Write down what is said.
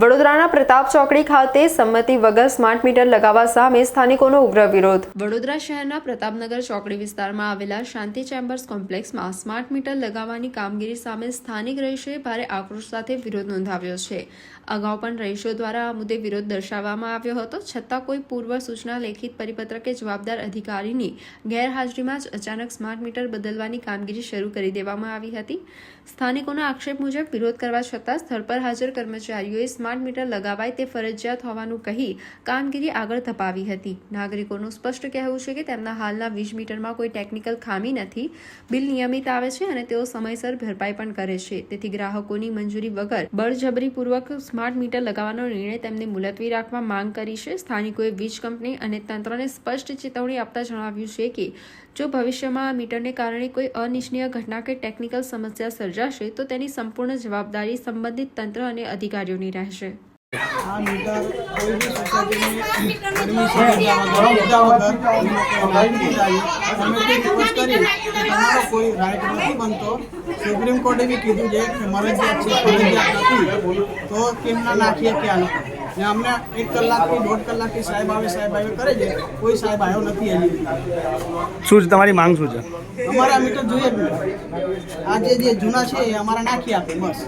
વડોદરાના પ્રતાપ ચોકડી ખાતે સંમતિ વગર સ્માર્ટ મીટર લગાવવા સામે સ્થાનિકોનો ઉગ્ર વિરોધ। વડોદરા શહેરના પ્રતાપનગર ચોકડી વિસ્તારમાં આવેલા શાંતિ ચેમ્બર્સ કોમ્પ્લેક્સમાં સ્માર્ટ મીટર લગાવવાની કામગીરી સામે સ્થાનિક રહીશોએ ભારે આક્રોશ સાથે વિરોધ નોંધાવ્યો છે। અગાઉ પણ રહીશો દ્વારા આ મુદ્દે વિરોધ દર્શાવવામાં આવ્યો હતો, છતાં કોઈ પૂર્વ સૂચના, લેખિત પરિપત્ર કે જવાબદાર અધિકારીની ગેરહાજરીમાં જ અચાનક સ્માર્ટ મીટર બદલવાની કામગીરી શરૂ કરી દેવામાં આવી હતી। સ્થાનિકોના આક્ષેપ મુજબ વિરોધ કરવા છતાં સ્થળ પર હાજર કર્મચારીઓએ સ્માર્ટ મીટર લગાવાય તે ફરજિયાત હોવાનું કહી કામગીરી આગળ ધપાવી હતી। નાગરિકોનું સ્પષ્ટ કહેવું છે કે તેમના હાલના વીજ મીટરમાં કોઈ ટેકનિકલ ખામી નથી, બિલ નિયમિત આવે છે અને તેઓ સમયસર ભરપાઈ પણ કરે છે। તેથી ગ્રાહકોની મંજૂરી વગર બળજબરીપૂર્વક સ્માર્ટ મીટર લગાવવાનો નિર્ણય તેમને મુલતવી રાખવા માંગ કરી છે। સ્થાનિકોએ વીજ કંપની અને તંત્રને સ્પષ્ટ ચેતવણી આપતા જણાવ્યું છે કે જો ભવિષ્યમાં આ મીટરને કારણે કોઈ અનિચ્છનીય ઘટના કે ટેકનિકલ સમસ્યા સર્જાશે તો તેની સંપૂર્ણ જવાબદારી સંબંધિત તંત્ર અને અધિકારીઓની રહેશે। આ મીટર કોઈ બી સોસાયટીની રિક્વેસ્ટ કરી તમારો કોઈ રાઇટ નથી બનતો। સુપ્રીમ કોર્ટે બી કીધું છે કે ફરજિયાત છે, ફરજિયાત નથી તો કેમ ના નાખીએ કે આ લોકો ને અમને 1 કલાકથી 1.5 કલાકથી સાહેબ આવે કરે છે, કોઈ સાહેબ આવ્યો નથી હજી। શું છે તમારી માંગ શું છે? અમારે આ મીટર જોઈએ જ નહીં। આ જે જૂના છે એ અમારે નાખી આપે બસ।